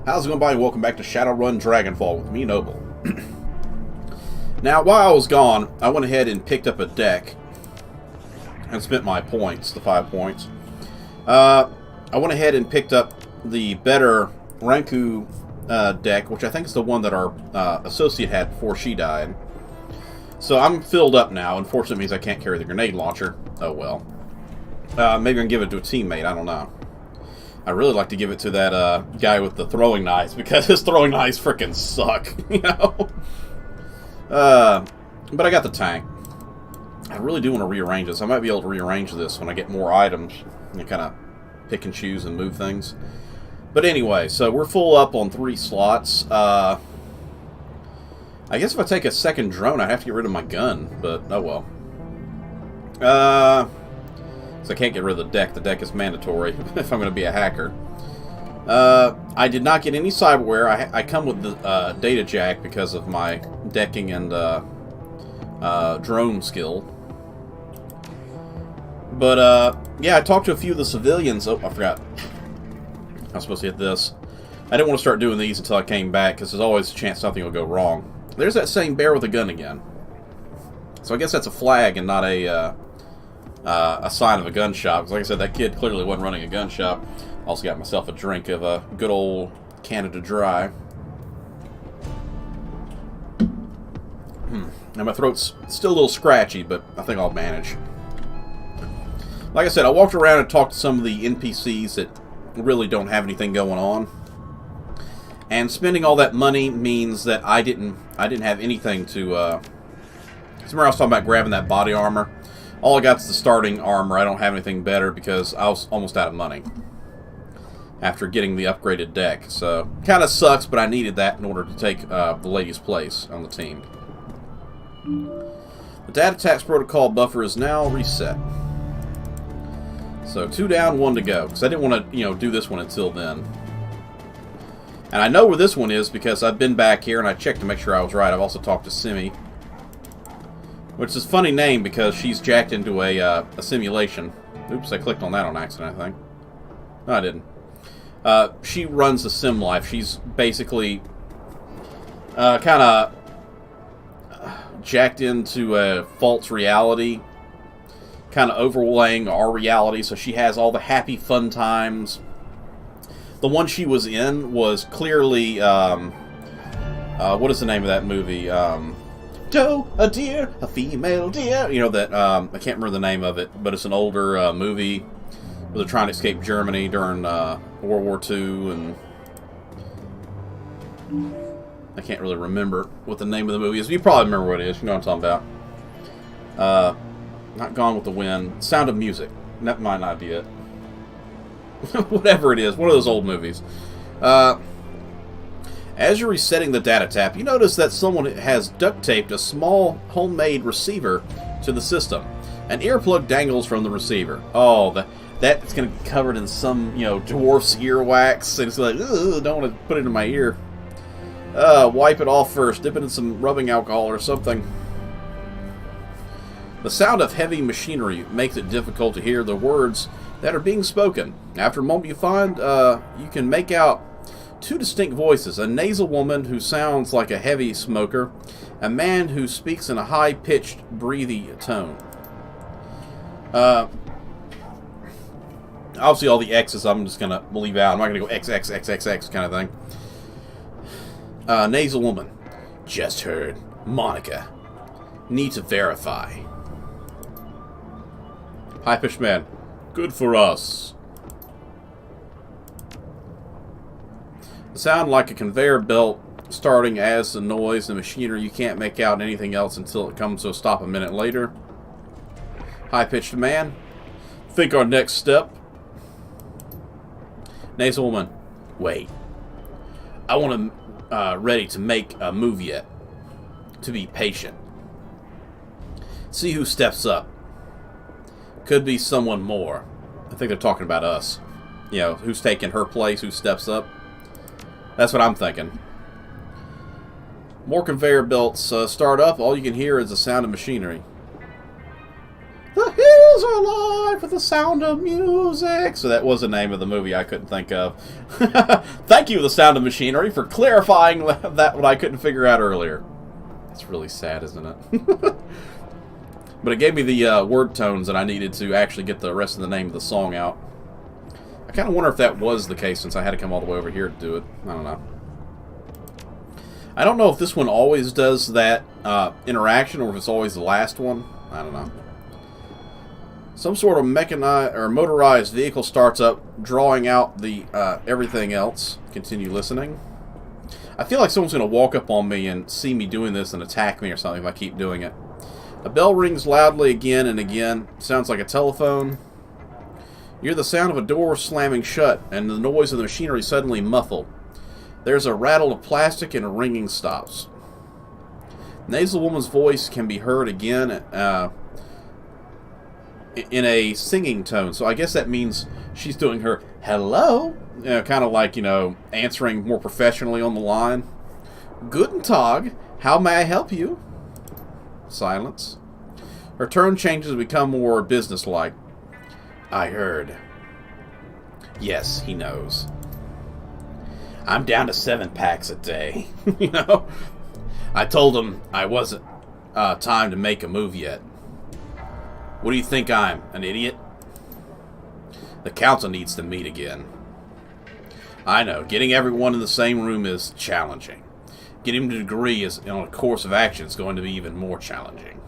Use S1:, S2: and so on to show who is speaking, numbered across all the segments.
S1: How's it going, buddy? Welcome back to Shadowrun Dragonfall with me, Noble. Now, while I was gone, I went ahead and picked up a deck and spent my points, the 5 points. I went ahead and picked up the better Ranku deck, which I think is the one that our associate had before she died. So I'm filled up now. Unfortunately, it means I can't carry the grenade launcher. Oh well. Maybe I can give it to a teammate. I don't know. I really like to give it to that guy with the throwing knives, because his throwing knives freaking suck, you know? But I got the tank. I really do want to rearrange this. I might be able to rearrange this when I get more items and kind of pick and choose and move things. But anyway, so we're full up on 3 slots. I guess if I take a second drone, I'd have to get rid of my gun, but oh well. So I can't get rid of the deck. The deck is mandatory if I'm going to be a hacker. I did not get any cyberware. I come with the data jack because of my decking and drone skill. But yeah, I talked to a few of the civilians. Oh, I forgot. I was supposed to hit this. I didn't want to start doing these until I came back, because there's always a chance something will go wrong. There's that same bear with a gun again. So I guess that's a flag and not a sign of a gun shop. Because like I said, that kid clearly wasn't running a gun shop. Also got myself a drink of a good old Canada Dry. And my throat's still a little scratchy, but I think I'll manage. Like I said, I walked around and talked to some of the NPCs that really don't have anything going on. And spending all that money means that I didn't have anything to... Remember I was talking about grabbing that body armor? All I got is the starting armor. I don't have anything better because I was almost out of money after getting the upgraded deck. So, kind of sucks, but I needed that in order to take the lady's place on the team. The data tax protocol buffer is now reset. So, 2 down, 1 to go. Because I didn't want to, do this one until then. And I know where this one is because I've been back here and I checked to make sure I was right. I've also talked to Simi. Which is a funny name because she's jacked into a simulation. Oops, I clicked on that on accident, I think. No, I didn't. She runs a sim life. She's basically kind of jacked into a false reality, kind of overlaying our reality, so she has all the happy, fun times. The one she was in was clearly, what is the name of that movie? Doe, a deer, a female deer. You know that, I can't remember the name of it, but it's an older movie where they're trying to escape Germany during World War II, and I can't really remember what the name of the movie is. You probably remember what it is. You know what I'm talking about. Not Gone with the Wind. Sound of Music. That might not be it. Whatever it is. One of those old movies. As you're resetting the data tap, you notice that someone has duct taped a small homemade receiver to the system. An earplug dangles from the receiver. Oh, that's going to be covered in some, dwarf's earwax. And it's like, ugh, don't want to put it in my ear. Wipe it off first. Dip it in some rubbing alcohol or something. The sound of heavy machinery makes it difficult to hear the words that are being spoken. After a moment, you find you can make out 2 distinct voices. A nasal woman who sounds like a heavy smoker. A man who speaks in a high-pitched, breathy tone. Obviously, all the X's I'm just going to leave out. I'm not going to go X, X, X, X, X kind of thing. Nasal woman. Just heard. Monica. Need to verify. High-pitched man. Good for us. Sound like a conveyor belt starting as the noise and machinery. You can't make out anything else until it comes to a stop a minute later. High-pitched man. Think our next step. Nasal woman. Wait. I want to ready to make a move yet. To be patient. See who steps up. Could be someone more. I think they're talking about us. Who's taking her place, who steps up. That's what I'm thinking. More conveyor belts start up. All you can hear is the sound of machinery. The hills are alive alive with the sound of music. So that was the name of the movie I couldn't think of. Thank you, The Sound of Machinery, for clarifying that what I couldn't figure out earlier. It's really sad, isn't it? But it gave me the word tones that I needed to actually get the rest of the name of the song out. I kind of wonder if that was the case since I had to come all the way over here to do it. I don't know. I don't know if this one always does that interaction or if it's always the last one. I don't know. Some sort of mechanized or motorized vehicle starts up, drawing out the everything else. Continue listening. I feel like someone's going to walk up on me and see me doing this and attack me or something if I keep doing it. A bell rings loudly again and again. Sounds like a telephone. You hear the sound of a door slamming shut, and the noise of the machinery suddenly muffled. There's a rattle of plastic and a ringing stops. Nasal woman's voice can be heard again in a singing tone. So I guess that means she's doing her hello, kind of like, answering more professionally on the line. Guten Tag, how may I help you? Silence. Her tone changes to become more businesslike. I heard. Yes, he knows. I'm down to 7 packs a day. I told him I wasn't time to make a move yet. What do you think I'm, an idiot? The council needs to meet again. I know, getting everyone in the same room is challenging. Getting him to agree on a course of action is going to be even more challenging.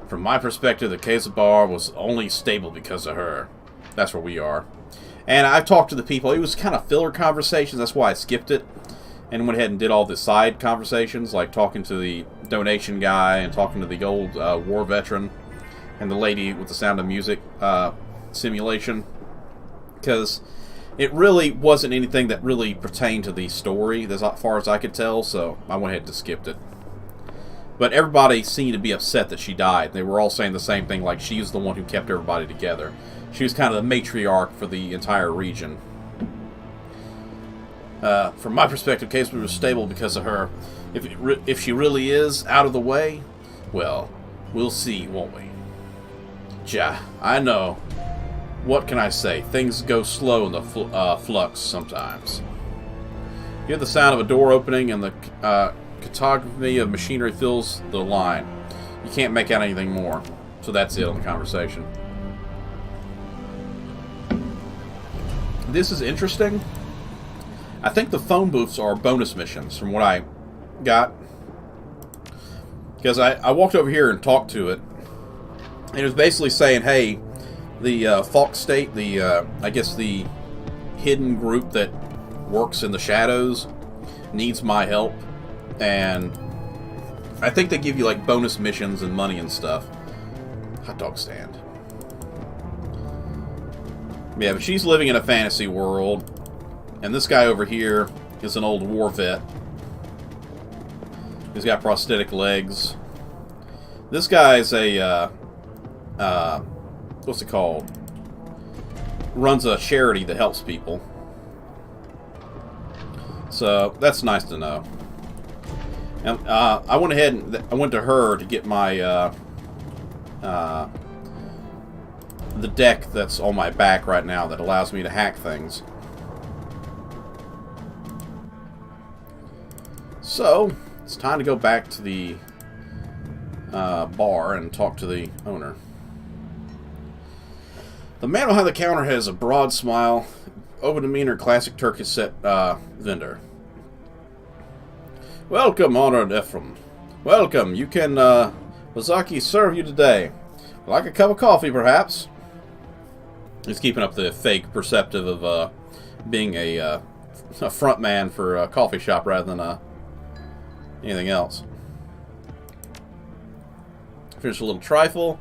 S1: From my perspective, the case of Bar was only stable because of her. That's where we are. And I've talked to the people. It was kind of filler conversations. That's why I skipped it and went ahead and did all the side conversations, like talking to the donation guy and talking to the old war veteran and the lady with the Sound of Music simulation. Because it really wasn't anything that really pertained to the story, as far as I could tell, so I went ahead and skipped it. But everybody seemed to be upset that she died. They were all saying the same thing, like she was the one who kept everybody together. She was kind of the matriarch for the entire region. From my perspective, case was stable because of her. If she really is out of the way, well, we'll see, won't we? I know. What can I say? Things go slow in the flux sometimes. You hear the sound of a door opening and the cacophony of machinery fills the line. You can't make out anything more. So that's it on the conversation. This is interesting. I think the phone booths are bonus missions from what I got. Because I walked over here and talked to it. And it was basically saying, hey, the Falk State, I guess the hidden group that works in the shadows, needs my help. And I think they give you like bonus missions and money and stuff. Hot dog stand. Yeah, but she's living in a fantasy world. And this guy over here is an old war vet. He's got prosthetic legs. This guy's a, what's it called? Runs a charity that helps people. So, that's nice to know. And I went ahead and I went to her to get my, the deck that's on my back right now that allows me to hack things. So, it's time to go back to the bar and talk to the owner. The man behind the counter has a broad smile, open demeanor, classic Turkish set vendor. Welcome, honored Ephraim. Welcome. You can, Wazaki serve you today. Like a cup of coffee, perhaps? He's keeping up the fake perceptive of being a front man for a coffee shop rather than anything else. Finish a little trifle.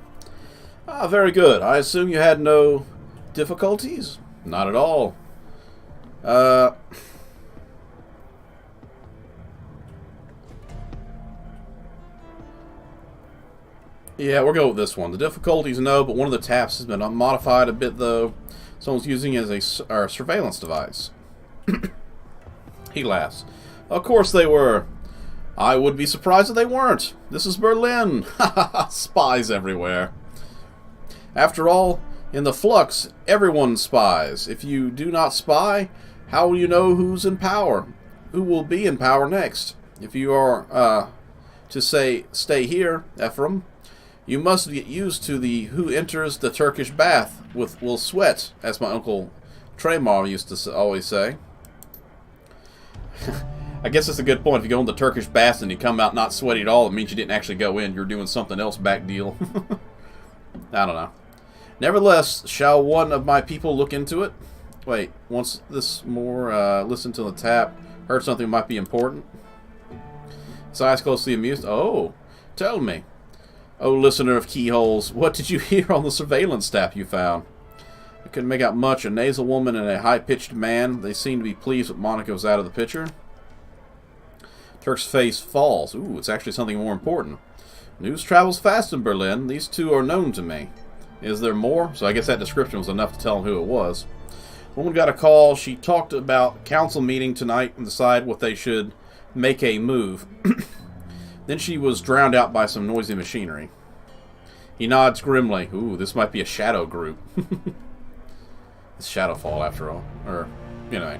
S1: Ah, very good. I assume you had no difficulties? Not at all. Yeah, we'll go with this one. The difficulties, no, but one of the taps has been modified a bit, though. Someone's using it as a surveillance device. He laughs. Of course they were. I would be surprised if they weren't. This is Berlin. Spies everywhere. After all, in the flux, everyone spies. If you do not spy, how will you know who's in power? Who will be in power next? If you are to say, stay here, Ephraim, you must get used to the who enters the Turkish bath will sweat, as my uncle Tremar used to always say. I guess that's a good point. If you go in the Turkish bath and you come out not sweaty at all, it means you didn't actually go in. You're doing something else back deal. I don't know. Nevertheless, shall one of my people look into it? Wait, once this more, listen to the tap. Heard something might be important. His eyes closely amused. Oh, tell me. Oh, listener of keyholes, what did you hear on the surveillance tap you found? I couldn't make out much. A nasal woman and a high-pitched man. They seemed to be pleased that Monica was out of the picture. Turk's face falls. Ooh, it's actually something more important. News travels fast in Berlin. These two are known to me. Is there more? So I guess that description was enough to tell him who it was. The woman got a call. She talked about council meeting tonight and decide what they should make a move. Then she was drowned out by some noisy machinery. He nods grimly. Ooh, this might be a shadow group. It's Shadowfall, after all. Or, you know,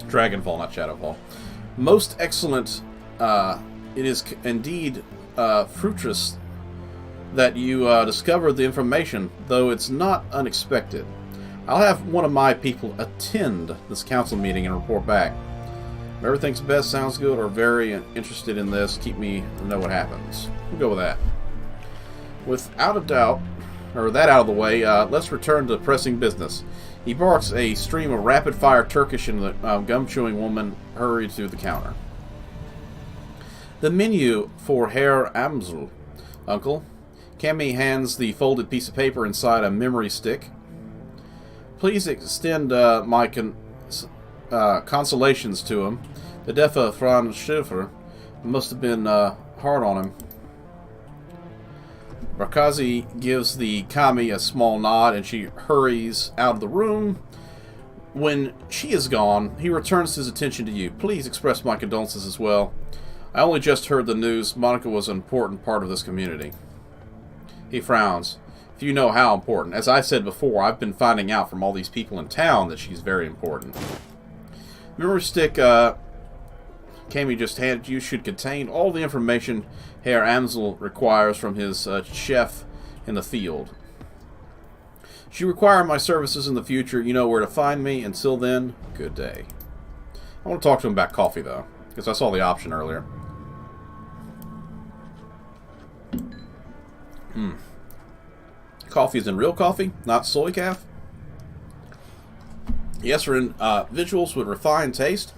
S1: Dragonfall, not Shadowfall. Most excellent. It is indeed fruitless that you discovered the information, though it's not unexpected. I'll have one of my people attend this council meeting and report back. If everything's best, sounds good, or very interested in this, keep me to know what happens. We'll go with that. Without a doubt, or that out of the way, let's return to pressing business. He barks a stream of rapid-fire Turkish, and the gum-chewing woman hurried to the counter. The menu for Herr Amsel, Uncle. Cammy hands the folded piece of paper inside a memory stick. Please extend my consolations to him. The death of Franz Schiffer must have been hard on him. Barkazi gives the Kami a small nod and she hurries out of the room. When she is gone, he returns his attention to you. Please express my condolences as well. I only just heard the news. Monica was an important part of this community. He frowns. If you know how important. As I said before, I've been finding out from all these people in town that she's very important. Memory stick Kami just handed you should contain all the information Herr Amsel requires from his chef in the field. Should you require my services in the future, you know where to find me. Until then, good day. I want to talk to him about coffee, though, because I saw the option earlier. Coffee is in real coffee, not soy calf. Yes, for individuals with refined taste.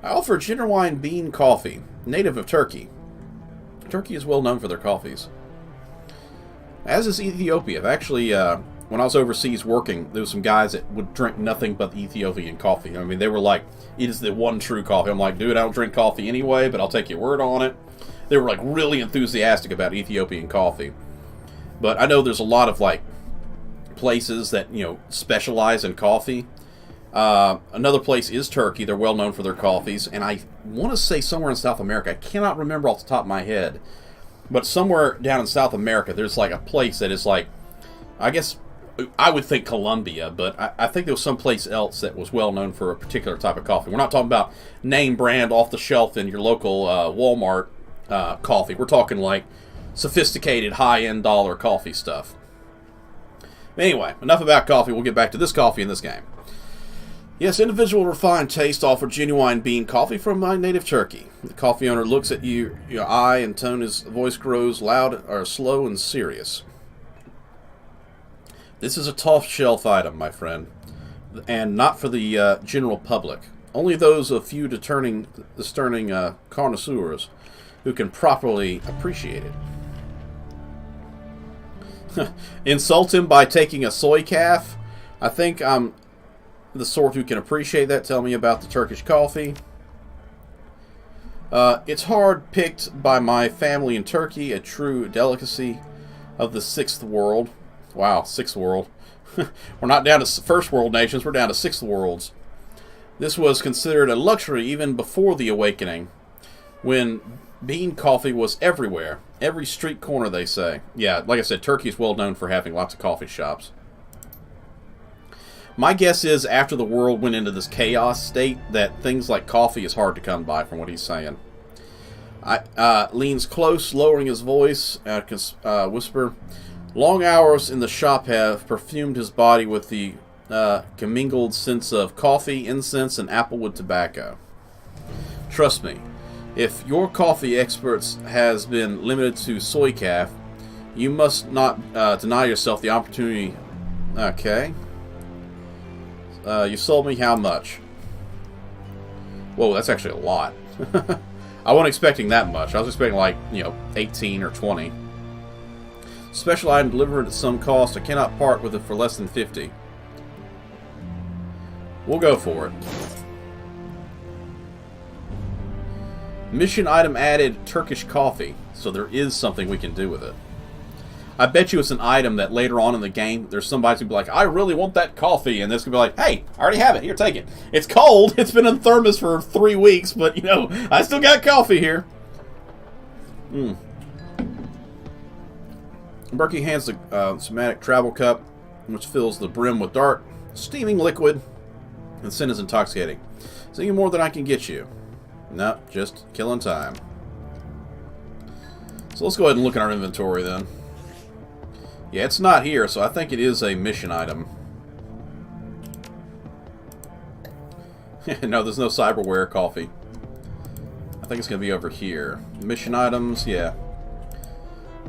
S1: I offer genuine bean coffee, native of Turkey. Turkey is well known for their coffees. As is Ethiopia. Actually, when I was overseas working, there were some guys that would drink nothing but Ethiopian coffee. I mean, they were like, it is the one true coffee. I'm like, dude, I don't drink coffee anyway, but I'll take your word on it. They were like really enthusiastic about Ethiopian coffee. But I know there's a lot of like places that, you know, specialize in coffee. Another place is Turkey. They're well known for their coffees. And I want to say somewhere in South America. I cannot remember off the top of my head. But somewhere down in South America, there's like a place that is like, I guess, I would think Colombia. But I think there was someplace else that was well known for a particular type of coffee. We're not talking about name brand off the shelf in your local Walmart coffee. We're talking like sophisticated high-end dollar coffee stuff. Anyway, enough about coffee. We'll get back to this coffee in this game. Yes, individual refined taste offer genuine bean coffee from my native Turkey. The coffee owner looks at you, your eye and tone, his voice grows loud or slow and serious. This is a top shelf item, my friend, and not for the general public. Only those of few discerning connoisseurs who can properly appreciate it. Insult him by taking a soy calf? I think I'm the sort who can appreciate that. Tell me about the Turkish coffee. It's hard picked by my family in Turkey, a true delicacy of the sixth world. Wow, sixth world. We're not down to first world nations, we're down to sixth worlds. This was considered a luxury even before the awakening, when Bean coffee was everywhere. Every street corner, they say. Yeah, like I said, Turkey is well known for having lots of coffee shops. My guess is after the world went into this chaos state that things like coffee is hard to come by, from what he's saying. Leans close, lowering his voice, whisper. Long hours in the shop have perfumed his body with the commingled scents of coffee, incense, and applewood tobacco. Trust me, if your coffee experts has been limited to soy calf, you must not deny yourself the opportunity. Okay. You sold me how much? Whoa, that's actually a lot. I wasn't expecting that much. I was expecting like, 18 or 20. Special item delivered at some cost. I cannot part with it for less than 50. We'll go for it. Mission item added Turkish coffee. So there is something we can do with it. I bet you it's an item that later on in the game, there's somebody who'll be like, I really want that coffee. And this could be like, hey, I already have it. Here, take it. It's cold. It's been in the thermos for 3 weeks, but, I still got coffee here. Berkey hands the somatic travel cup, which fills the brim with dark, steaming liquid. The scent is intoxicating. Is there any more than I can get you? No, just killing time. So let's go ahead and look at our inventory then. Yeah, it's not here, so I think it is a mission item. No, there's no cyberware coffee. I think it's going to be over here. Mission items, yeah.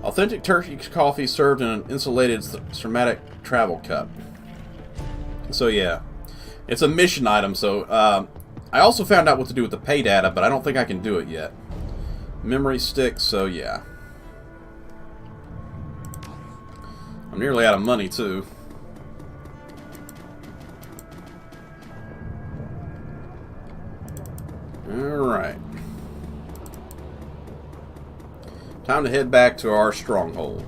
S1: Authentic Turkish coffee served in an insulated ceramic travel cup. So yeah, it's a mission item, so I also found out what to do with the pay data, but I don't think I can do it yet. Memory stick, so yeah. I'm nearly out of money, too. Alright. Time to head back to our stronghold.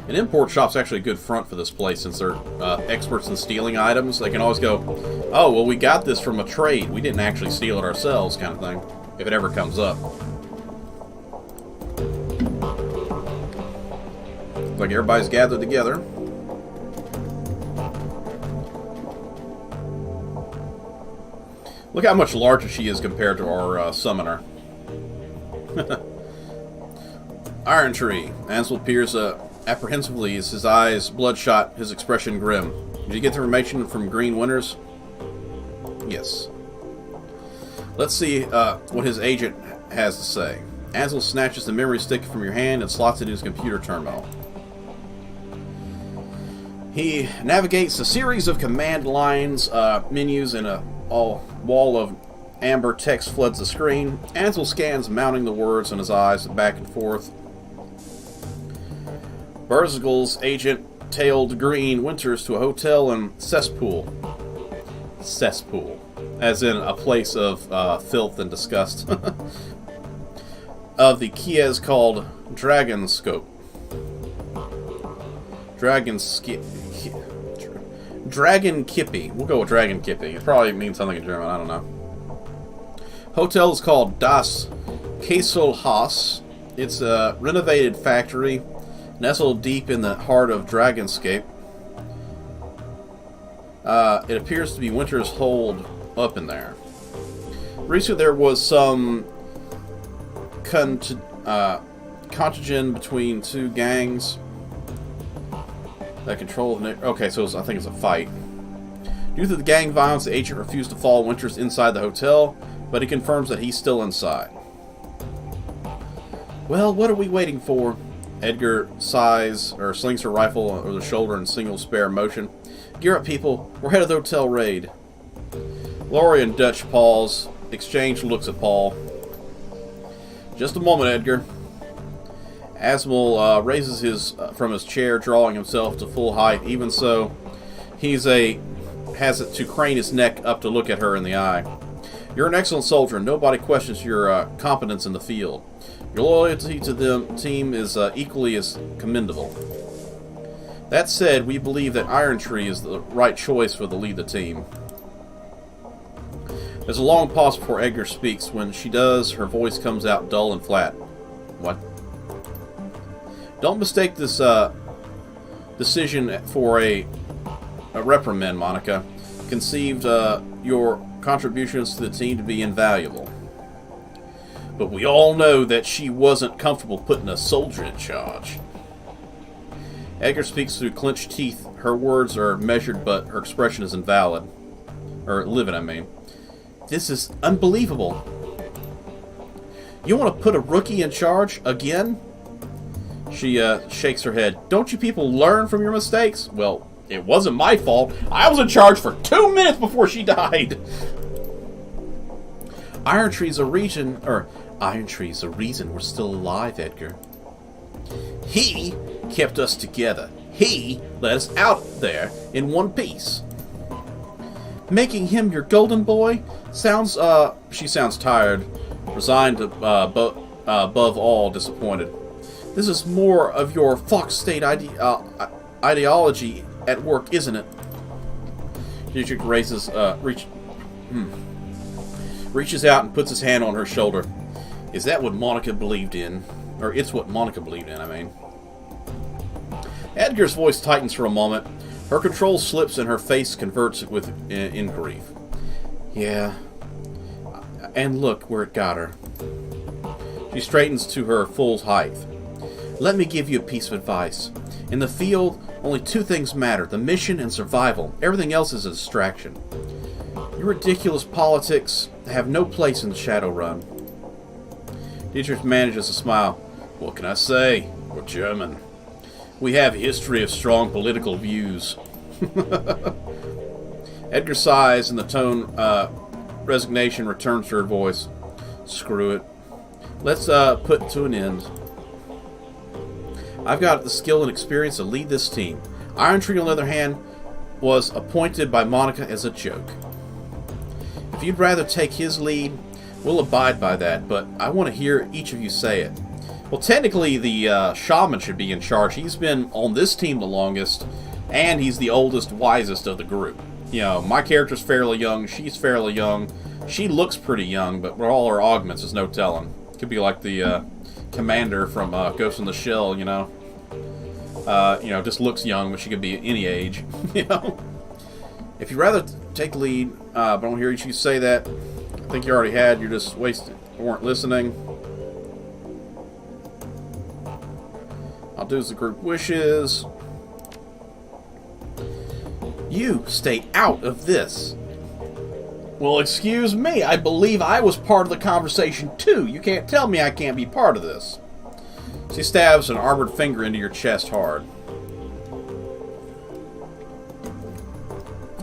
S1: An import shop's actually a good front for this place since they're experts in stealing items. They can always go, oh, well, we got this from a trade. We didn't actually steal it ourselves, kind of thing, if it ever comes up. Like everybody's gathered together. Look how much larger she is compared to our summoner. Iron Tree. Ansel peers apprehensively as his eyes bloodshot, his expression grim. Did you get the information from Green Winters? Yes. Let's see what his agent has to say. Ansel snatches the memory stick from your hand and slots it in his computer terminal. He navigates a series of command lines, menus, and a wall of amber text floods the screen. Ansel scans, mounting the words in his eyes back and forth. Berzgel's agent tailed Green Winters to a hotel in Cesspool. Cesspool. As in a place of filth and disgust. Of the Kies called Dragonscope. Dragon Kippy. We'll go with Dragon Kippy. It probably means something in German. I don't know. Hotel is called Das Kesselhaus. It's a renovated factory nestled deep in the heart of Dragonscape. It appears to be Winter's hold up in there. Recently there was some contagion between two gangs that control. Okay, so I think it's a fight. Due to the gang violence, the agent refused to follow Winters inside the hotel, but he confirms that he's still inside. Well, what are we waiting for? Edgar sighs, or slings her rifle over the shoulder in single spare motion. Gear up, people. We're headed to the hotel raid. Laurie and Dutch pause. Exchange looks at Paul. Just a moment, Edgar. Asmel raises from his chair, drawing himself to full height. Even so, has it to crane his neck up to look at her in the eye. You're an excellent soldier, and nobody questions your competence in the field. Your loyalty to the team is equally as commendable. That said, we believe that Iron Tree is the right choice for the lead of the team. There's a long pause before Edgar speaks. When she does, her voice comes out dull and flat. What? Don't mistake this decision for a reprimand, Monica. Conceived your contributions to the team to be invaluable. But we all know that she wasn't comfortable putting a soldier in charge. Edgar speaks through clenched teeth. Her words are measured, but her expression is invalid. Or livid, I mean. This is unbelievable. You want to put a rookie in charge again? She shakes her head. Don't you people learn from your mistakes? Well, it wasn't my fault. I was in charge for 2 minutes before she died. Iron Tree's a reason we're still alive, Edgar. He kept us together. He let us out there in one piece. Making him your golden boy sounds, she sounds tired, resigned, above all disappointed. This is more of your Fox State ideology at work, isn't it? Dietrich raises, reaches out and puts his hand on her shoulder. Is that what Monica believed in? Or it's what Monica believed in, I mean. Edgar's voice tightens for a moment. Her control slips and her face converts with inquiry. Yeah. And look where it got her. She straightens to her full height. Let me give you a piece of advice. In the field, only 2 things matter. The mission and survival. Everything else is a distraction. Your ridiculous politics have no place in Shadowrun. Dietrich manages to smile. What can I say? We're German. We have a history of strong political views. Edgar sighs and the tone, resignation returns to her voice. Screw it. Let's put to an end. I've got the skill and experience to lead this team. Iron Tree, on the other hand, was appointed by Monica as a joke. If you'd rather take his lead, we'll abide by that, but I want to hear each of you say it. Well, technically, the shaman should be in charge. He's been on this team the longest, and he's the oldest, wisest of the group. You know, my character's fairly young, she's fairly young. She looks pretty young, but with all her augments, there's no telling. Could be like the commander from Ghost in the Shell, you know. Just looks young, but she could be any age, you know. If you'd rather take the lead, but I don't hear you say that. I think you already had. You're just weren't listening. I'll do as the group wishes. You stay out of this. Well, excuse me. I believe I was part of the conversation, too. You can't tell me I can't be part of this. She stabs an armored finger into your chest hard.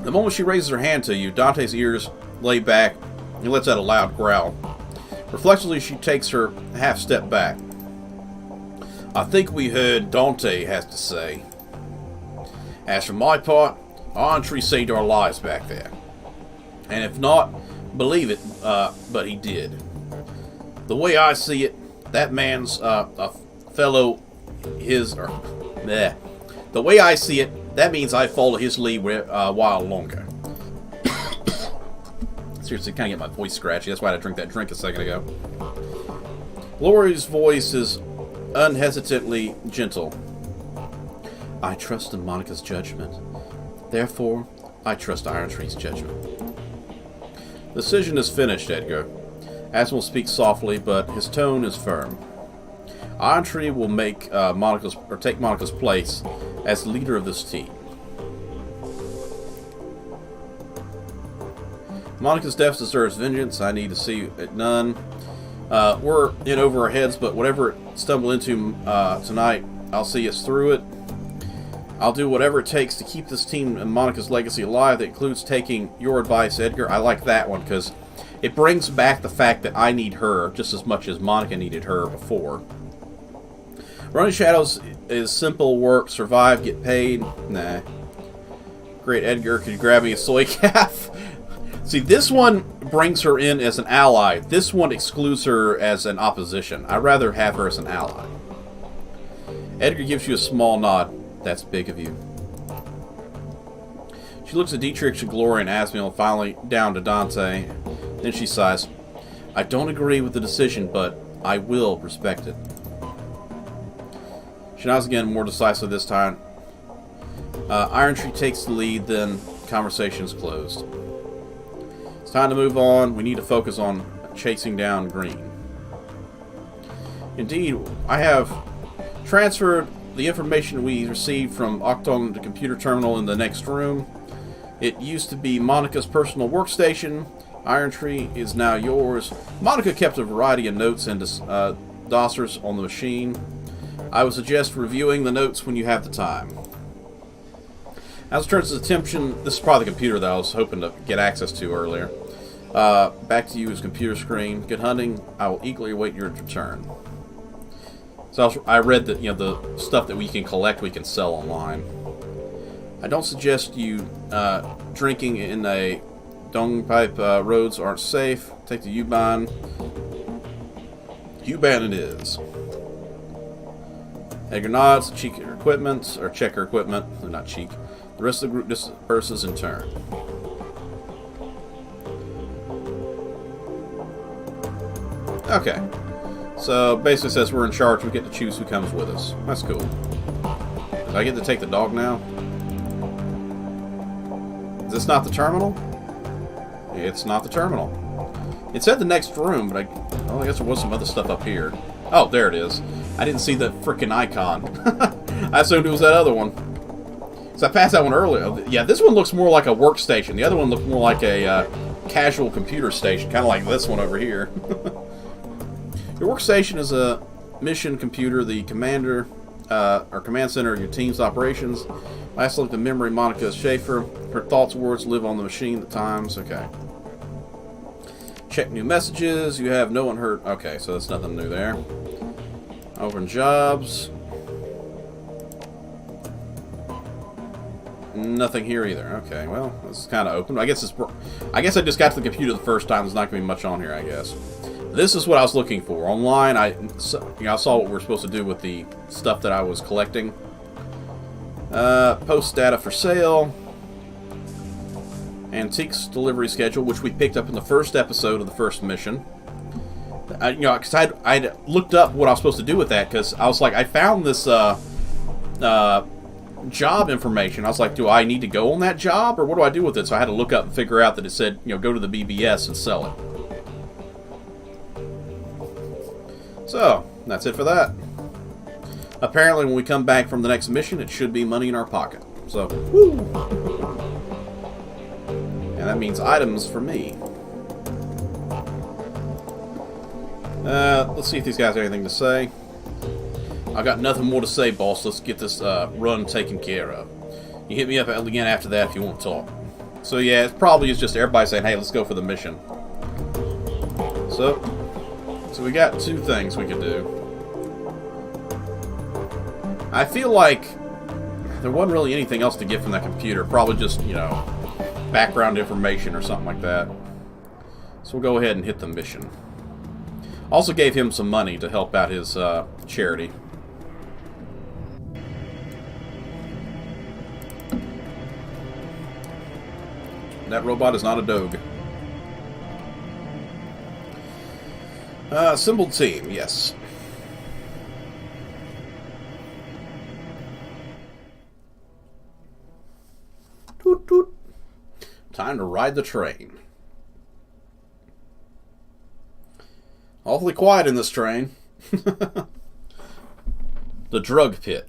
S1: The moment she raises her hand to you, Dante's ears lay back and lets out a loud growl. Reflexively, she takes her half step back. I think we heard Dante has to say. As for my part, Iron Tree saved our lives back there. And if not, believe it, but he did. The way I see it, that man's a fellow The way I see it, that means I follow his lead a while longer. Seriously, kind of get my voice scratchy. That's why I had to drink that drink a second ago. Lori's voice is unhesitantly gentle. I trust in Monica's judgment. Therefore, I trust Iron Tree's judgment. The decision is finished, Edgar. Asmel speaks softly, but his tone is firm. Iron Tree will take Monica's place as leader of this team. Monica's death deserves vengeance. I need to see it done. We're in over our heads, but whatever it stumble into tonight, I'll see us through it. I'll do whatever it takes to keep this team and Monica's legacy alive. That includes taking your advice, Edgar. I like that one because it brings back the fact that I need her just as much as Monica needed her before. Running Shadows is simple work. Survive, get paid. Nah. Great, Edgar. Could you grab me a soy calf? See, this one brings her in as an ally. This one excludes her as an opposition. I'd rather have her as an ally. Edgar gives you a small nod. That's big of you. She looks at Dietrich and Glory and Asmiel, finally down to Dante. Then she sighs. I don't agree with the decision, but I will respect it. She nods again, more decisive this time. Iron Tree takes the lead, then conversation's closed. It's time to move on. We need to focus on chasing down Green. Indeed, I have transferred the information we received from Octon to the computer terminal in the next room. It used to be Monica's personal workstation. Iron Tree is now yours. Monica kept a variety of notes and dossers on the machine. I would suggest reviewing the notes when you have the time. As it turns his attention, this is probably the computer that I was hoping to get access to earlier. Back to you as computer screen. Good hunting. I will eagerly await your return. So I read that, the stuff that we can collect, we can sell online. I don't suggest you drinking in a dung pipe. Roads aren't safe. Take the U-Bahn. U-Bahn it is. Edgar nods. Check her equipment. They're not cheek. The rest of the group disperses in turn. Okay. So, basically says we're in charge. We get to choose who comes with us. That's cool. Do I get to take the dog now? Is this not the terminal? It's not the terminal. It said the next room, but I guess there was some other stuff up here. Oh, there it is. I didn't see the frickin' icon. I assumed it was that other one. So I passed that one earlier. Yeah, this one looks more like a workstation. The other one looks more like a casual computer station, kind of like this one over here. Your workstation is a mission computer. The commander, or command center of your team's operations. Last look at memory, Monica Schaefer. Her thoughts, words live on the machine at times. Okay. Check new messages. You have no one hurt. Okay, so that's nothing new there. Open jobs. Nothing here either. Okay, well, this is kind of open. I guess I just got to the computer the first time. There's not going to be much on here, I guess. This is what I was looking for. Online, I saw what we were supposed to do with the stuff that I was collecting. Post data for sale. Antiques delivery schedule, which we picked up in the first episode of the first mission. Because I looked up what I was supposed to do with that, because I was like, I found this job information. I was like, do I need to go on that job, or what do I do with it? So I had to look up and figure out that it said, go to the BBS and sell it. So, that's it for that. Apparently, when we come back from the next mission, it should be money in our pocket. So, woo! And that means items for me. Let's see if these guys have anything to say. I got nothing more to say, boss. Let's get this run taken care of. You hit me up again after that if you want to talk. So yeah, it probably is just everybody saying, hey, let's go for the mission. So we got two things we could do. I feel like there wasn't really anything else to get from that computer. Probably just, background information or something like that. So we'll go ahead and hit the mission. Also gave him some money to help out his charity. That robot is not a dog. Assembled team, yes. Toot toot. Time to ride the train. Awfully quiet in this train. The Drug Pit.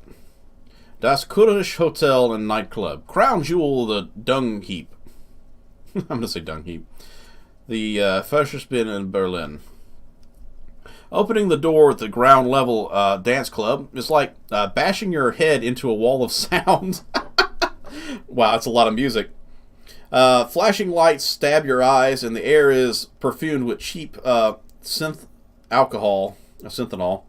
S1: Das Kurisch Hotel and Nightclub. Crown jewel of the dung heap. I'm going to say dung heap. The Fäscherspin in Berlin. Opening the door at the ground level dance club is like bashing your head into a wall of sound. Wow, that's a lot of music. Flashing lights stab your eyes, and the air is perfumed with cheap synth alcohol, synthanol,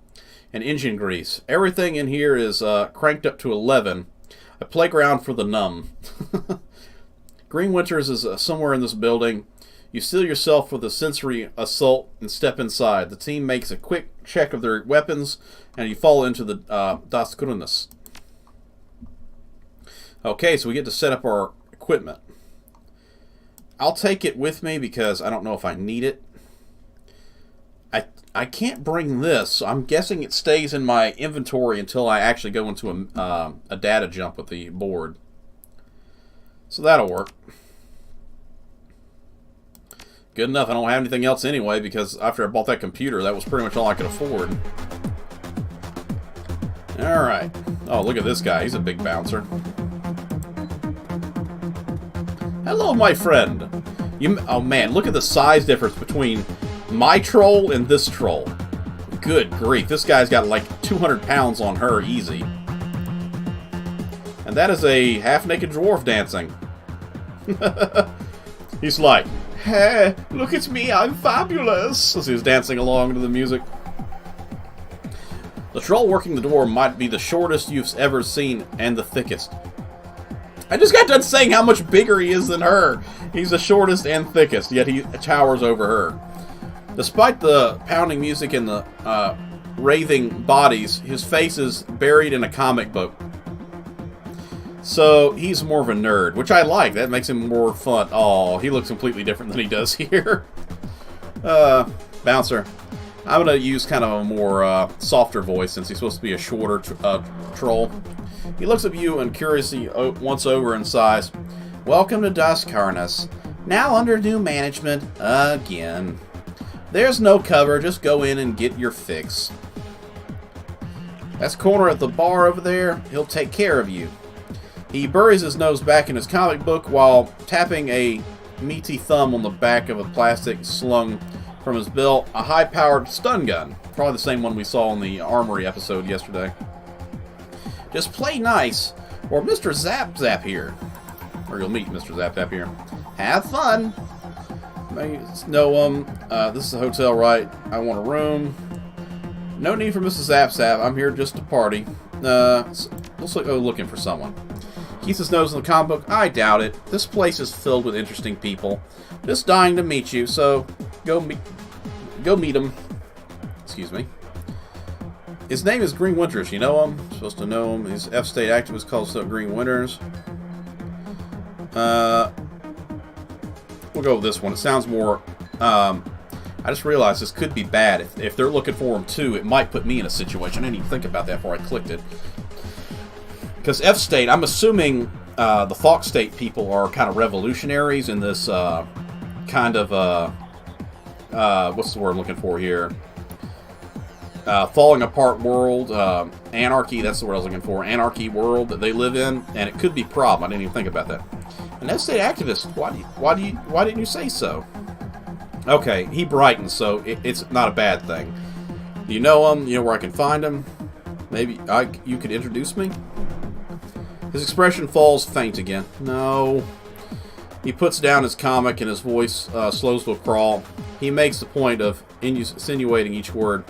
S1: and engine grease. Everything in here is cranked up to 11. A playground for the numb. Green Winters is somewhere in this building. You steel yourself with a sensory assault and step inside. The team makes a quick check of their weapons, and you fall into the Das Grünes. Okay, so we get to set up our equipment. I'll take it with me because I don't know if I need it. I can't bring this, so I'm guessing it stays in my inventory until I actually go into a data jump with the board. So that'll work. Good enough. I don't have anything else anyway, because after I bought that computer, that was pretty much all I could afford. Alright. Oh, look at this guy. He's a big bouncer. Hello, my friend. Oh, man. Look at the size difference between my troll and this troll. Good grief. This guy's got like 200 pounds on her easy. And that is a half-naked dwarf dancing. He's like, hey, look at me, I'm fabulous, as he's dancing along to the music. The troll working the door might be the shortest you've ever seen and the thickest. I just got done saying how much bigger he is than her. He's the shortest and thickest, yet he towers over her. Despite the pounding music and the writhing bodies, his face is buried in a comic book. So, he's more of a nerd, which I like. That makes him more fun. Oh, he looks completely different than he does here. Bouncer. I'm going to use kind of a more softer voice since he's supposed to be a shorter troll. He looks at you and curiously once over and sighs, welcome to Duskarnas. Now under new management again. There's no cover, just go in and get your fix. That's corner at the bar over there. He'll take care of you. He buries his nose back in his comic book while tapping a meaty thumb on the back of a plastic slung from his belt, a high-powered stun gun. Probably the same one we saw in the Armory episode yesterday. Just play nice, or Mr. Zap Zap here. Or you'll meet Mr. Zap Zap here. Have fun! No, this is a hotel, right? I want a room. No need for Mr. Zap Zap. I'm here just to party. Let's go looking for someone. Keeps his nose in the comic book. I doubt it. This place is filled with interesting people. Just dying to meet you, so go meet him. Excuse me. His name is Green Winters. You know him? Supposed to know him. His F-State activist calls himself Green Winters. We'll go with this one. It sounds more... I just realized this could be bad. If they're looking for him too, it might put me in a situation. I didn't even think about that before I clicked it. Because F-State, I'm assuming the Fox State people are kind of revolutionaries in this kind of... what's the word I'm looking for here? Falling apart world, anarchy, that's the word I was looking for. Anarchy world that they live in, and it could be a problem. I didn't even think about that. An F-State activist, why didn't you say so? Okay, he brightens, so it's not a bad thing. Do you know him? You know where I can find him? Maybe you could introduce me? His expression falls faint again. No. He puts down his comic and his voice slows to a crawl. He makes the point of insinuating each word.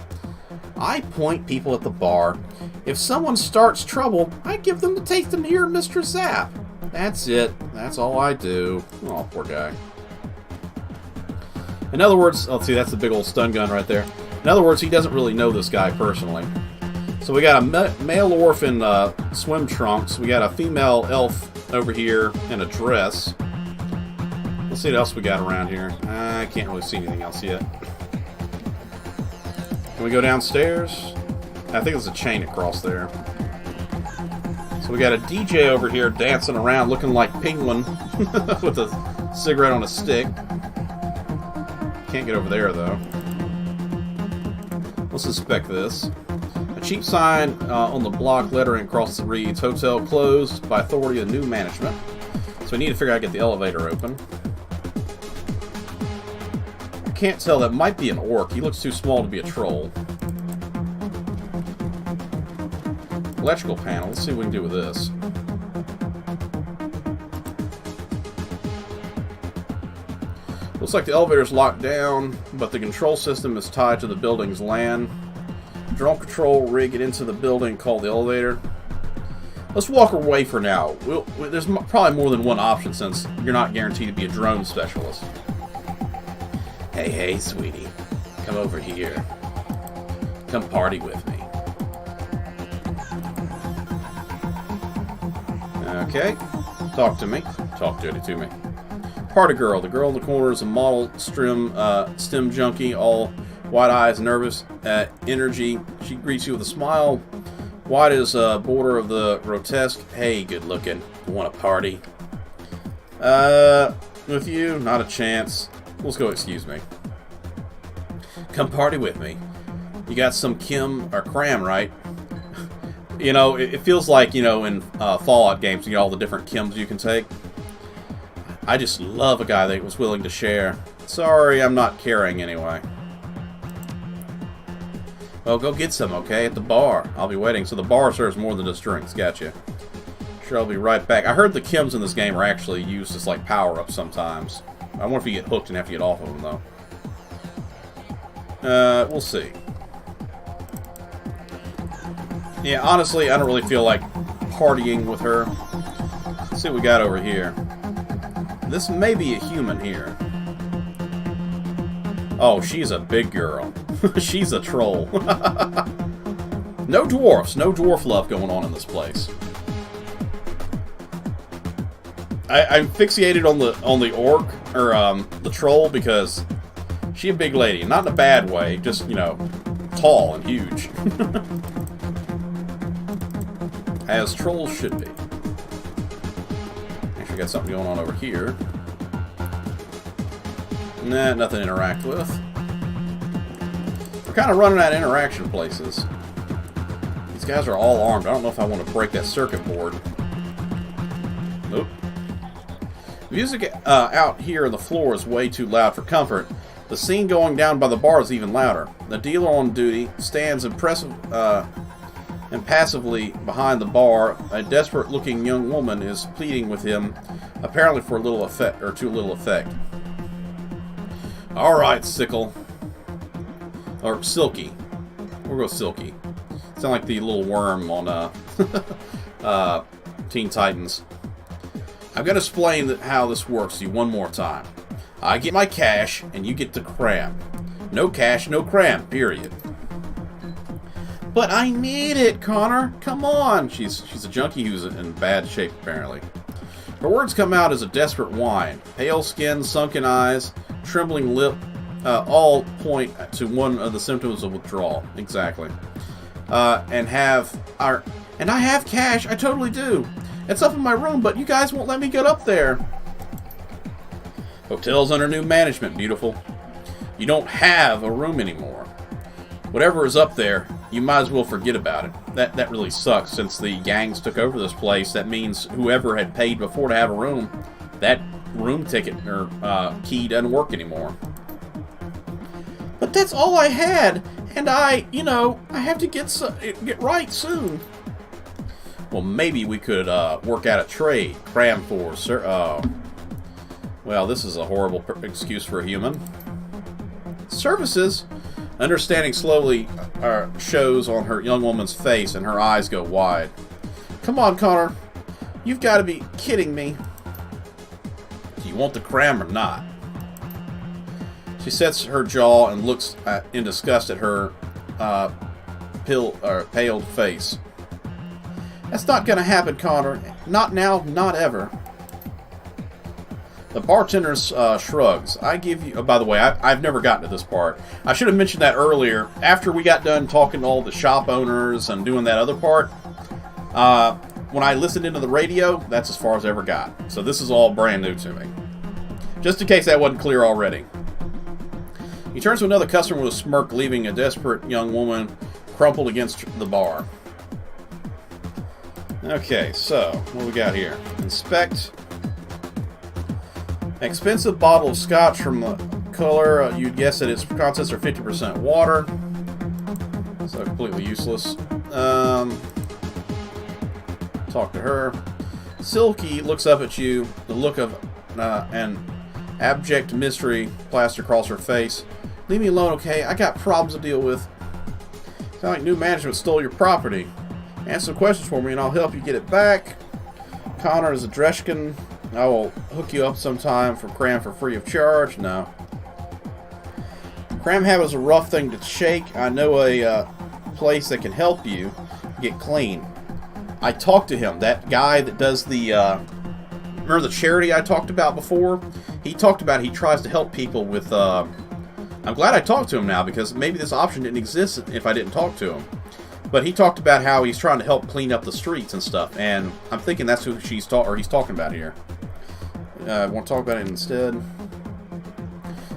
S1: I point people at the bar. If someone starts trouble, I give them to take them here, Mr. Zap. That's it. That's all I do. Oh, poor guy. In other words, let's see, that's the big old stun gun right there. In other words, he doesn't really know this guy personally. So we got a male orph in swim trunks. We got a female elf over here in a dress. Let's see what else we got around here. I can't really see anything else yet. Can we go downstairs? I think there's a chain across there. So we got a DJ over here dancing around looking like Penguin with a cigarette on a stick. Can't get over there though. Let's inspect this. A cheap sign on the block lettering across it reads, Hotel closed by authority of new management. So we need to figure out how to get the elevator open. I can't tell, that might be an orc. He looks too small to be a troll. Electrical panel. Let's see what we can do with this. Looks like the elevator's locked down, but the control system is tied to the building's LAN. Drone control rig it into the building called the elevator. Let's walk away for now. There's probably more than one option since you're not guaranteed to be a drone specialist. Hey, sweetie. Come over here. Come party with me. Okay. Talk to me. Talk dirty to me. party girl. The girl in the corner is a model STEM junkie, all wide eyes, nervous energy. She greets you with a smile. Wide as border of the grotesque. Hey, good looking. Want a party? With you? Not a chance. Let's go, excuse me. Come party with me. You got some Kim or Cram, right? You know, it feels like, you know, in Fallout games, you get all the different Kims you can take. I just love a guy that was willing to share. Sorry, I'm not carrying anyway. Well, go get some, okay? At the bar. I'll be waiting. So the bar serves more than just drinks. Gotcha. Sure, I'll be right back. I heard the Kims in this game are actually used as, like, power-ups sometimes. I wonder if you get hooked and have to get off of them, though. We'll see. Yeah, honestly, I don't really feel like partying with her. Let's see what we got over here. This may be a human here. Oh, she's a big girl. She's a troll. No dwarfs. No dwarf love going on in this place. I'm fixated on the orc, or the troll, because she's a big lady. Not in a bad way, just, you know, tall and huge. As trolls should be. Actually, got something going on over here. Nah, nothing to interact with. We're kind of running out of interaction places. These guys are all armed. I don't know if I want to break that circuit board. Nope. Music out here on the floor is way too loud for comfort. The scene going down by the bar is even louder. The dealer on duty stands impassively behind the bar. A desperate-looking young woman is pleading with him, apparently for a little effect, or too little effect. All right, Sickle, or Silky. We'll go Silky. Sound like the little worm on Teen Titans. I'm gonna explain how this works to you one more time. I get my cash, and you get the cram. No cash, no cram. Period. But I need it, Connor. Come on. She's a junkie who's in bad shape, apparently. Her words come out as a desperate whine. Pale skin, sunken eyes, trembling lip, all point to one of the symptoms of withdrawal. Exactly. And I have cash. I totally do. It's up in my room, but you guys won't let me get up there. Hotel's under new management, beautiful. You don't have a room anymore. Whatever is up there, you might as well forget about it. That really sucks. Since the gangs took over this place, that means whoever had paid before to have a room, that room ticket or key doesn't work anymore. But that's all I had, and I have to get right soon. Well, maybe we could work out a trade. Cram for, sir. Well, this is a horrible excuse for a human. Services. Understanding slowly shows on her young woman's face, and her eyes go wide. Come on, Connor. You've got to be kidding me. Do you want the cram or not? She sets her jaw and looks in disgust at her paled face. That's not going to happen, Connor. Not now, not ever. The bartender shrugs. I give you... Oh, by the way, I've never gotten to this part. I should have mentioned that earlier. After we got done talking to all the shop owners and doing that other part, when I listened into the radio, that's as far as I ever got. So this is all brand new to me. Just in case that wasn't clear already. He turns to another customer with a smirk, leaving a desperate young woman crumpled against the bar. Okay, so, what do we got here? Inspect... Expensive bottle of scotch from the color. You'd guess that its contents are 50% water. So completely useless. Talk to her. Silky looks up at you. The look of an abject mystery plastered across her face. Leave me alone, okay? I got problems to deal with. Sound like new management stole your property. Answer some questions for me and I'll help you get it back. Connor is a Dreshkin. I will hook you up sometime for Cram for free of charge. No. Cram habit is a rough thing to shake. I know a place that can help you get clean. I talked to him. That guy that does the... remember the charity I talked about before? he talked about he tries to help people with... I'm glad I talked to him now, because maybe this option didn't exist if I didn't talk to him. But he talked about how he's trying to help clean up the streets and stuff, and I'm thinking that's who he's talking about here. Want to talk about it instead?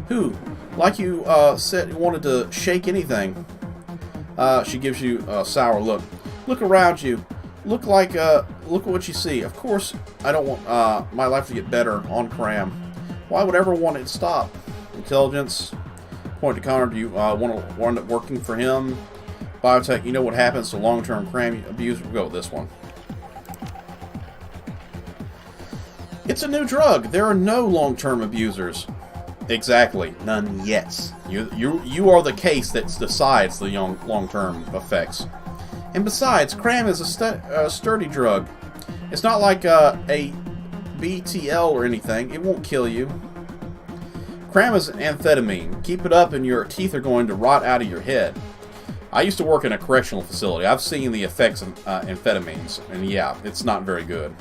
S1: Who? Like you said, you wanted to shake anything. She gives you a sour look. Look around you. Look at what you see. Of course, I don't want my life to get better on Cram. Why would I ever want it to stop? Intelligence. Point to Connor. Do you want to wind up working for him? Biotech. You know what happens to long-term Cram abuse? We'll go with this one. It's a new drug. There are no long-term abusers. Exactly. None yet. You are the case that decides the long-term effects. And besides, Cram is a sturdy drug. It's not like a BTL or anything. It won't kill you. Cram is amphetamine. Keep it up and your teeth are going to rot out of your head. I used to work in a correctional facility. I've seen the effects of amphetamines, and yeah, it's not very good.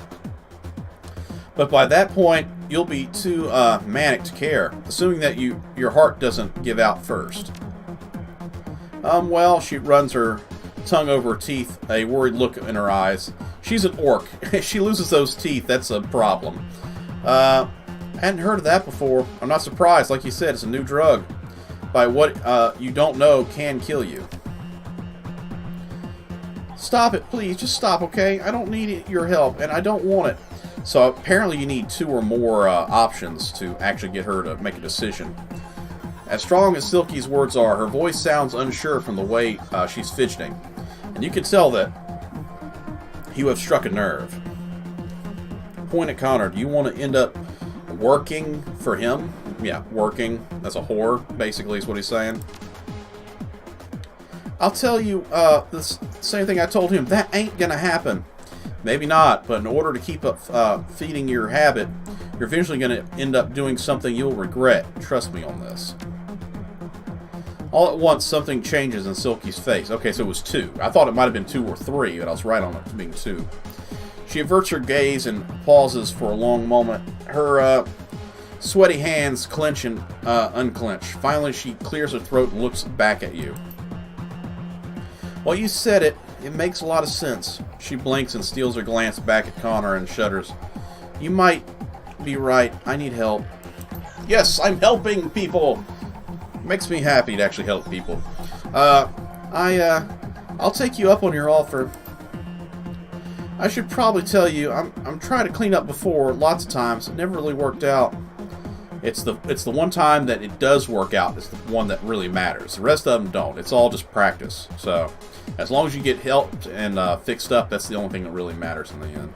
S1: But by that point, you'll be too manic to care, assuming that your heart doesn't give out first. Well, she runs her tongue over her teeth, a worried look in her eyes. She's an orc. If she loses those teeth, that's a problem. I hadn't heard of that before. I'm not surprised. Like you said, it's a new drug. By what you don't know can kill you. Stop it, please. Just stop, okay? I don't need your help, and I don't want it. So apparently you need 2 or more options to actually get her to make a decision. As strong as Silky's words are, her voice sounds unsure from the way she's fidgeting. And you can tell that you have struck a nerve. Point at Connor. Do you want to end up working for him? Yeah, working as a whore, basically, is what he's saying. I'll tell you the same thing I told him. That ain't gonna happen. Maybe not, but in order to keep up feeding your habit, you're eventually gonna end up doing something you'll regret. Trust me on this. All at once, something changes in Silky's face. Okay, so it was 2. I thought it might have been 2 or 3, but I was right on it being 2. She averts her gaze and pauses for a long moment. Her sweaty hands clench and unclench. Finally, she clears her throat and looks back at you. Well, you said it. It makes a lot of sense. She blinks and steals her glance back at Connor and shudders. You might be right. I need help. Yes, I'm helping people. Makes me happy to actually help people. I'll take you up on your offer. I should probably tell you, I'm trying to clean up before lots of times. It never really worked out. It's the one time that it does work out. It's the one that really matters. The rest of them don't. It's all just practice. So, as long as you get helped and fixed up, that's the only thing that really matters in the end.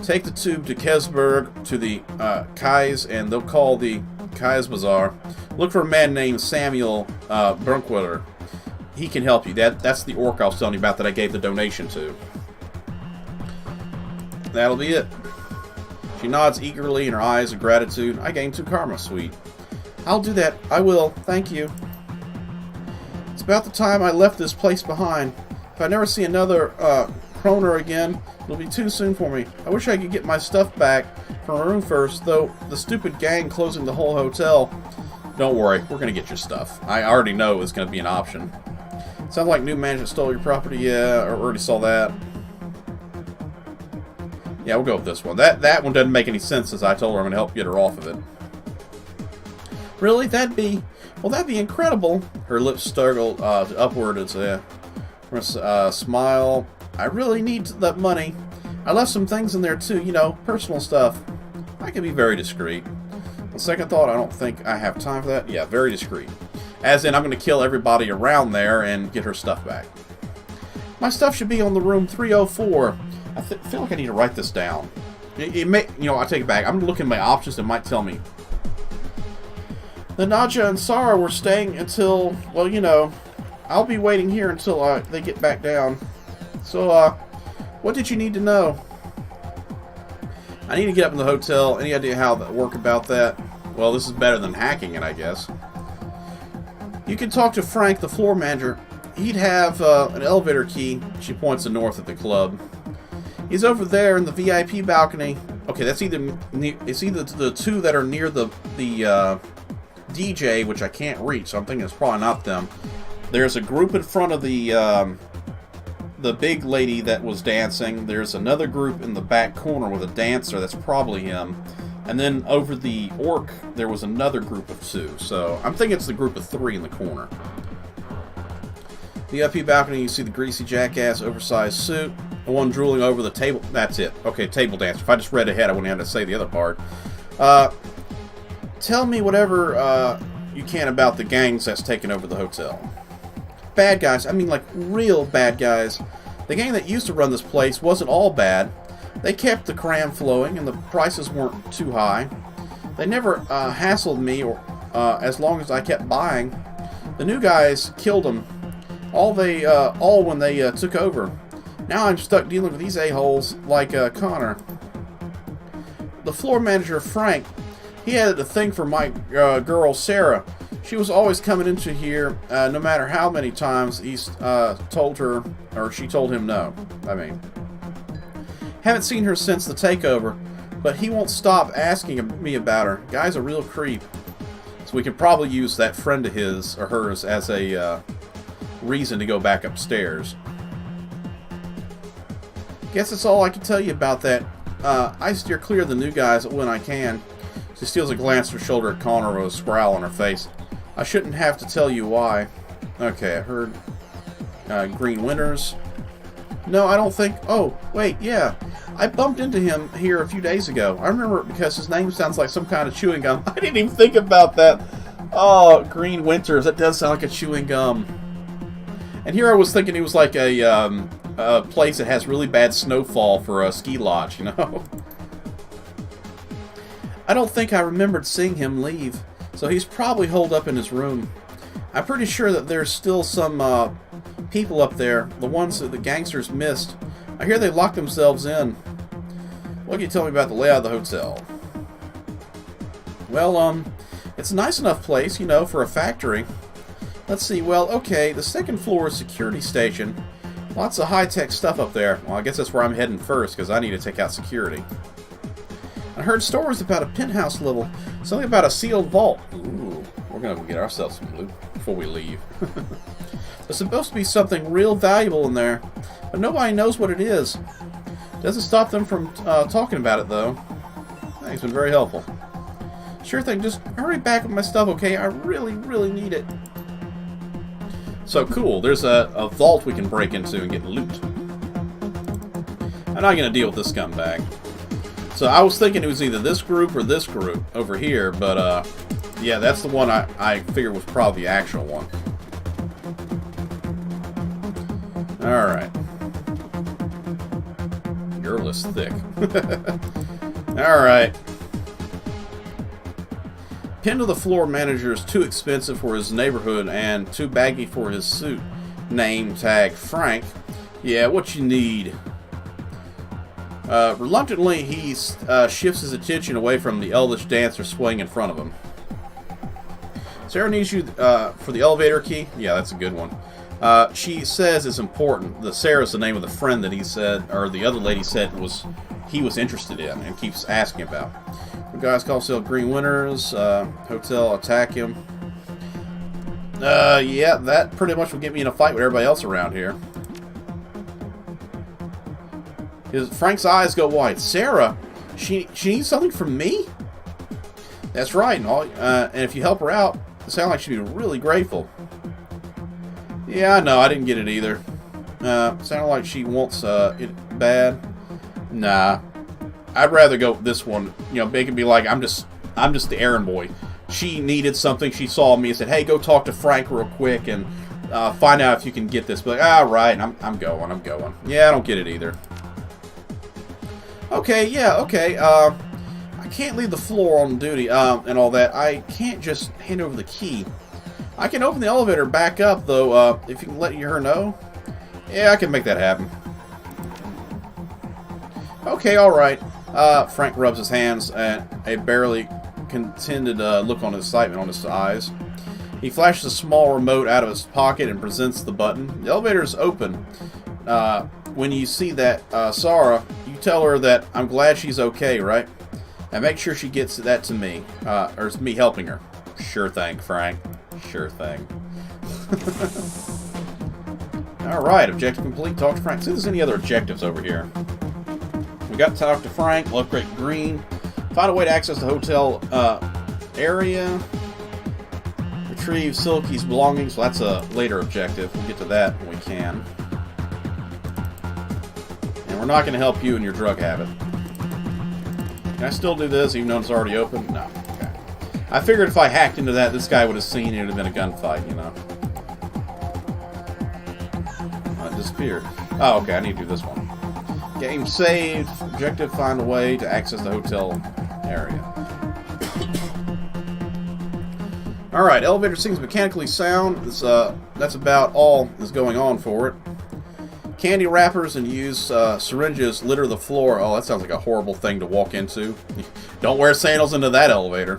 S1: Take the tube to Kesburg, to the Kai's, and they'll call the Kai's Bazaar. Look for a man named Samuel Brunkweller. He can help you. That's the orc I was telling you about that I gave the donation to. That'll be it. She nods eagerly in her eyes of gratitude. I gained 2 karma, sweet. I'll do that. I will. Thank you. It's about the time I left this place behind. If I never see another Kroner again, it'll be too soon for me. I wish I could get my stuff back from my room first, though the stupid gang closing the whole hotel. Don't worry, we're going to get your stuff. I already know it's going to be an option. Sounds like new management stole your property. Yeah, I already saw that. Yeah, we'll go with this one. That one doesn't make any sense, as I told her I'm going to help get her off of it. Really? That'd be incredible. Her lips struggled upward as a smile. I really need that money. I left some things in there too, personal stuff. I can be very discreet. On second thought, I don't think I have time for that. Yeah, very discreet. As in, I'm going to kill everybody around there and get her stuff back. My stuff should be on the room 304. I feel like I need to write this down. It may, I take it back. I'm looking at my options. It might tell me. The Nadja and Sarah were staying until, I'll be waiting here until they get back down. So, what did you need to know? I need to get up in the hotel. Any idea how that work about that? Well, this is better than hacking it, I guess. You can talk to Frank, the floor manager. He'd have an elevator key. She points to north at the club. He's over there in the VIP balcony. Okay, that's it's either the two that are near the DJ, which I can't reach, so I'm thinking it's probably not them. There's a group in front of the big lady that was dancing. There's another group in the back corner with a dancer. That's probably him. And then over the orc, there was another group of two. So I'm thinking it's the group of three in the corner. The up balcony, you see the greasy jackass, oversized suit. The one drooling over the table. That's it. Okay, table dancer. If I just read ahead, I wouldn't have to say the other part. Tell me whatever you can about the gangs that's taken over the hotel. Bad guys. I mean, like, real bad guys. The gang that used to run this place wasn't all bad. They kept the cram flowing, and the prices weren't too high. They never hassled me or as long as I kept buying. The new guys killed them. All when they took over. Now I'm stuck dealing with these a-holes like Connor. The floor manager, Frank, he had a thing for my girl, Sarah. She was always coming into here, no matter how many times he told her, or she told him no. I mean, haven't seen her since the takeover, but he won't stop asking me about her. Guy's a real creep. So we can probably use that friend of his or hers as a reason to go back upstairs. Guess that's all I can tell you about that. I steer clear of the new guys when I can. She steals a glance her shoulder at Connor with a scowl on her face. I shouldn't have to tell you why. Okay, I heard Green Winters. No, I don't think... Oh, wait, yeah. I bumped into him here a few days ago. I remember it because his name sounds like some kind of chewing gum. I didn't even think about that. Oh, Green Winters. That does sound like a chewing gum. And here I was thinking he was like a place that has really bad snowfall for a ski lodge, you know? I don't think I remembered seeing him leave, so he's probably holed up in his room. I'm pretty sure that there's still some people up there, the ones that the gangsters missed. I hear they locked themselves in. What can you tell me about the layout of the hotel? Well, it's a nice enough place, you know, for a factory. Let's see, well, okay, the second floor is security station. Lots of high-tech stuff up there. Well, I guess that's where I'm heading first, because I need to take out security. I heard stories about a penthouse level. Something about a sealed vault. Ooh, we're going to get ourselves some loot before we leave. There's supposed to be something real valuable in there, but nobody knows what it is. Doesn't stop them from talking about it, though. It's been very helpful. Sure thing, just hurry back with my stuff, okay? I really, really need it. So cool, there's a vault we can break into and get loot. I'm not going to deal with this scumbag. So I was thinking it was either this group or this group over here, but yeah, that's the one I figured was probably the actual one. Alright. Your list thick. Alright. Pinned to the floor manager is too expensive for his neighborhood and too baggy for his suit. Name tag Frank. Yeah, what you need. Reluctantly, he shifts his attention away from the elvish dancer swaying in front of him. Sarah needs you for the elevator key. Yeah, that's a good one. She says it's important. Sarah's the name of the friend that he said, or the other lady said he was interested in and keeps asking about. The guys call himself Green Winters. Hotel attack him. Yeah, that pretty much will get me in a fight with everybody else around here. Frank's eyes go wide. Sarah? She needs something from me? That's right. And if you help her out, it sounds like she'd be really grateful. Yeah, I know. I didn't get it either. Sounded like she wants it bad. Nah. I'd rather go with this one. You know, they can be like, I'm just the errand boy. She needed something. She saw me and said, hey, go talk to Frank real quick and find out if you can get this. But like, right, I'm going. Yeah, I don't get it either. Okay, yeah, okay. I can't leave the floor on duty and all that. I can't just hand over the key. I can open the elevator back up, though, if you can let her know. Yeah, I can make that happen. Okay, alright. Frank rubs his hands and a barely contented look on excitement on his eyes. He flashes a small remote out of his pocket and presents the button. The elevator is open. When you see that, Sarah, you tell her that I'm glad she's okay, right? And make sure she gets that to me. Or it's me helping her. Sure thing, Frank. Sure thing. Alright, objective complete. Talk to Frank. See if there's any other objectives over here. We got to talk to Frank. Locate Green. Find a way to access the hotel area. Retrieve Silky's belongings. Well, that's a later objective. We'll get to that when we can. And we're not going to help you in your drug habit. Can I still do this even though it's already open? No. Okay. I figured if I hacked into that, this guy would have seen it. It would have been a gunfight, you know. Oh, it disappeared. Oh, okay. I need to do this one. Game saved. Objective, find a way to access the hotel area. Alright, elevator seems mechanically sound. That's about all that's going on for it. Candy wrappers and used syringes litter the floor. Oh, that sounds like a horrible thing to walk into. Don't wear sandals into that elevator.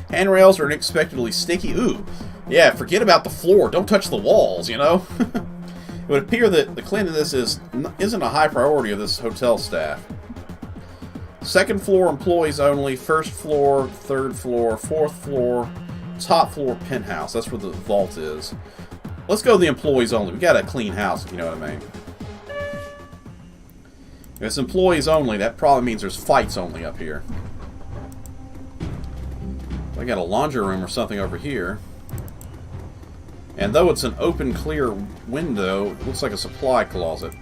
S1: Handrails are unexpectedly sticky. Ooh, yeah, forget about the floor. Don't touch the walls, you know? It would appear that the cleanliness isn't a high priority of this hotel staff. Second floor employees only, first floor, third floor, fourth floor, top floor penthouse. That's where the vault is. Let's go to the employees only. We got a clean house, if you know what I mean. If it's employees only, that probably means there's fights only up here. I got a laundry room or something over here. And though it's an open, clear window, it looks like a supply closet.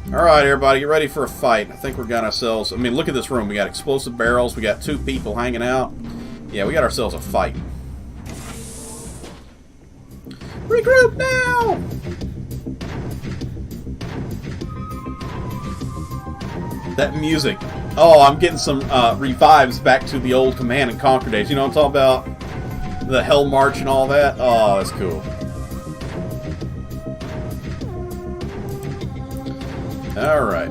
S1: Alright, everybody, get ready for a fight. I think we're got ourselves... I mean, look at this room. We got explosive barrels. We got 2 people hanging out. Yeah, we got ourselves a fight. Regroup now! That music. Oh, I'm getting some revives back to the old Command and Conquer days. You know what I'm talking about? The Hell March and all that. Oh, that's cool. Alright.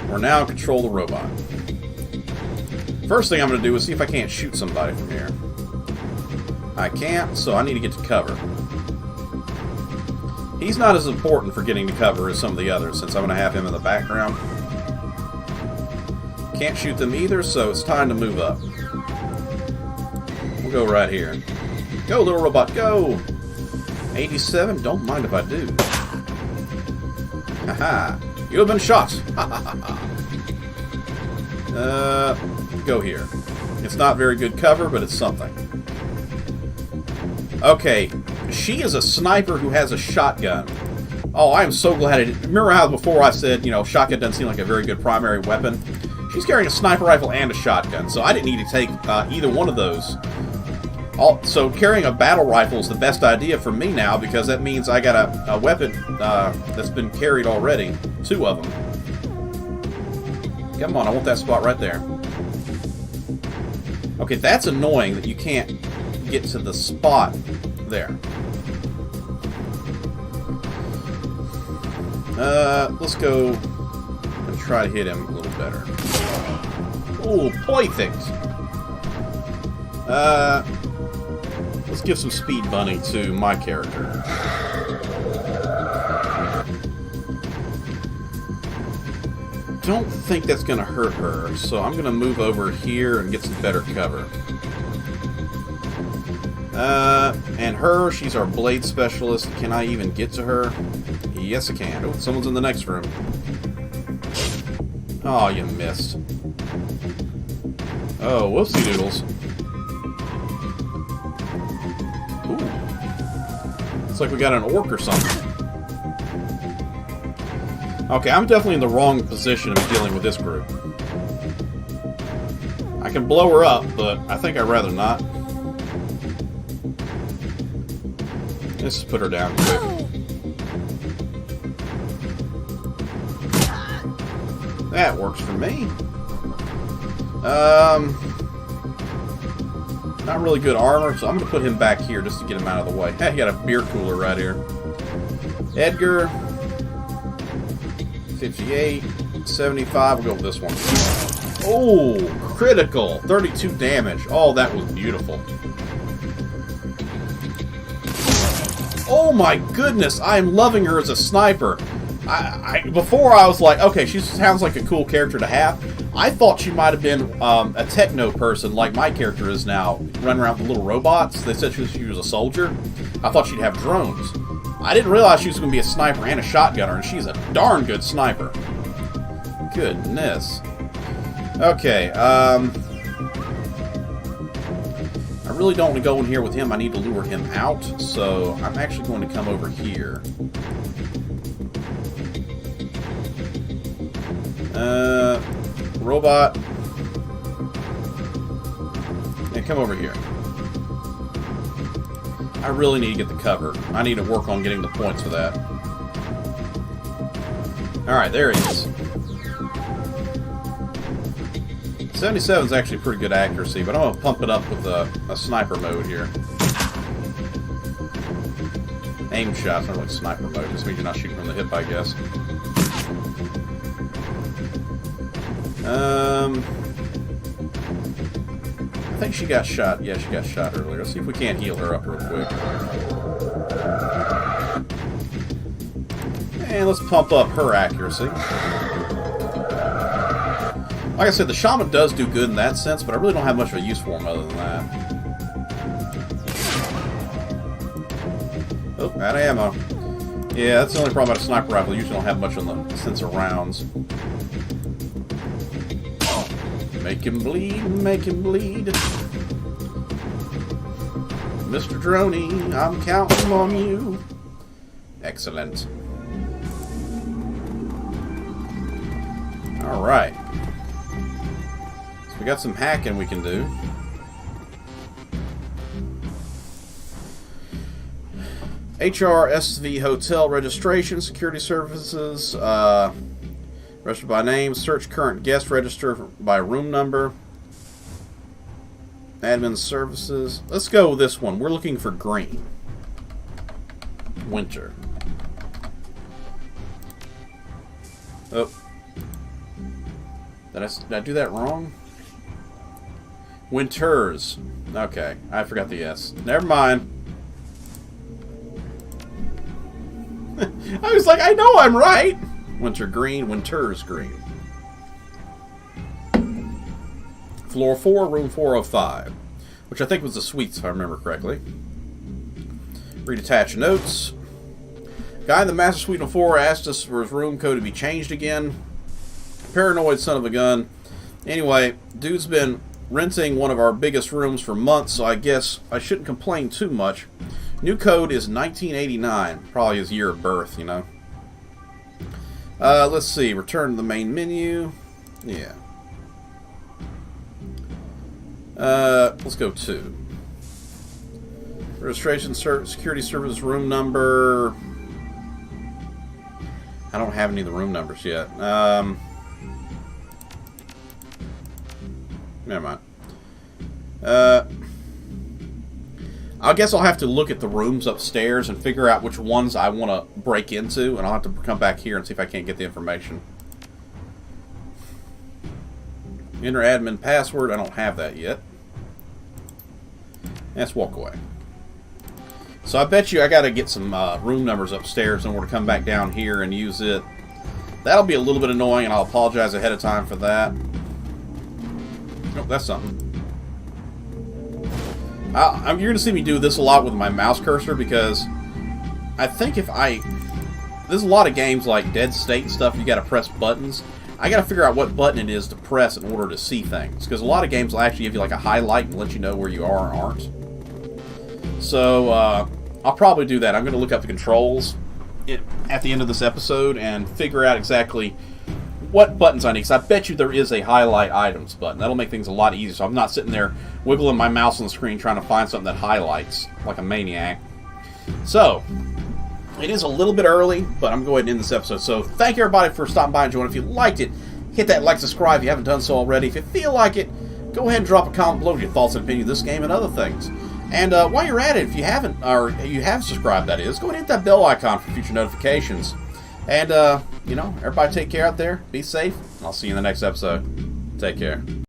S1: We're now in control of the robot. First thing I'm going to do is see if I can't shoot somebody from here. I can't, so I need to get to cover. He's not as important for getting to cover as some of the others, since I'm going to have him in the background. Can't shoot them either, so it's time to move up. We'll go right here. Go, little robot, go! 87, don't mind if I do. Haha, you have been shot! Ha ha ha ha. Go here. It's not very good cover, but it's something. Okay, she is a sniper who has a shotgun. Oh, I am so glad I did. Remember how before I said, you know, shotgun doesn't seem like a very good primary weapon? She's carrying a sniper rifle and a shotgun, so I didn't need to take either one of those. So carrying a battle rifle is the best idea for me now, because that means I got a weapon that's been carried already. 2 of them. Come on, I want that spot right there. Okay, that's annoying that you can't get to the spot there. Let's go and try to hit him a little better. Ooh, perfect. Let's give some speed bunny to my character. Don't think that's going to hurt her, so I'm going to move over here and get some better cover. And her, she's our blade specialist. Can I even get to her? Yes, I can. Oh, someone's in the next room. Oh, you missed. Oh, whoopsie doodles. Ooh. Looks like we got an orc or something. Okay, I'm definitely in the wrong position of dealing with this group. I can blow her up, but I think I'd rather not. Let's just put her down quick. That works for me. Not really good armor, so I'm going to put him back here just to get him out of the way. Hey, he got a beer cooler right here. Edgar. 58. 75. We'll go with this one. Oh, critical. 32 damage. Oh, that was beautiful. Oh my goodness, I am loving her as a sniper. Before I was like, okay, she sounds like a cool character to have. I thought she might have been a techno person, like my character is now, running around with little robots. They said she was a soldier. I thought she'd have drones. I didn't realize she was going to be a sniper and a shotgunner, and she's a darn good sniper. Goodness. Okay, I really don't want to go in here with him. I need to lure him out, so I'm actually going to come over here. Robot. And come over here. I really need to get the cover. I need to work on getting the points for that. Alright, there he is. 77 is actually pretty good accuracy, but I'm going to pump it up with a sniper mode here. Aim shots, not like sniper mode. This means you're not shooting from the hip, I guess. I think she got shot. Yeah, she got shot earlier. Let's see if we can't heal her up real quick. And let's pump up her accuracy. Like I said, the shaman does do good in that sense, but I really don't have much of a use for him other than that. Oh, out of ammo. Yeah, that's the only problem about a sniper rifle. You usually don't have much on the sense of rounds. Make him bleed, make him bleed. Mr. Droney, I'm counting on you. Excellent. Alright. So we got some hacking we can do. HRSV Hotel registration, security services, register by name, search current guest register by room number, admin services. Let's go with this one. We're looking for green. Winter. Oh. Did I do that wrong? Winters. Okay, I forgot the S. Never mind. I was like, I know I'm right. Winter green, winters green. Floor 4, room 405. Which I think was the suites, if I remember correctly. Redetach notes. Guy in the master suite on 4 asked us for his room code to be changed again. Paranoid son of a gun. Anyway, dude's been renting one of our biggest rooms for months, so I guess I shouldn't complain too much. New code is 1989. Probably his year of birth, you know. Let's see. Return to the main menu. Yeah. Let's go 2. Registration, security service, room number. I don't have any of the room numbers yet. Never mind. I guess I'll have to look at the rooms upstairs and figure out which ones I want to break into, and I'll have to come back here and see if I can't get the information. Enter admin password. I don't have that yet. Let's walk away. So I bet you I got to get some room numbers upstairs in order to come back down here and use it. That'll be a little bit annoying, and I'll apologize ahead of time for that. Oh, that's something. You're going to see me do this a lot with my mouse cursor, because I think there's a lot of games like Dead State and stuff, you got to press buttons. I got to figure out what button it is to press in order to see things, because a lot of games will actually give you like a highlight and let you know where you are or aren't. So I'll probably do that. I'm going to look up the controls at the end of this episode and figure out exactly what buttons I need, because I bet you there is a highlight items button. That'll make things a lot easier, so I'm not sitting there wiggling my mouse on the screen trying to find something that highlights like a maniac. So, it is a little bit early, but I'm going to end this episode. So, thank you everybody for stopping by and joining. If you liked it, hit that like, subscribe if you haven't done so already. If you feel like it, go ahead and drop a comment below with your thoughts and opinions of this game and other things. And while you're at it, if you haven't, or you have subscribed, that is, go ahead and hit that bell icon for future notifications. And, you know, everybody take care out there. Be safe. And I'll see you in the next episode. Take care.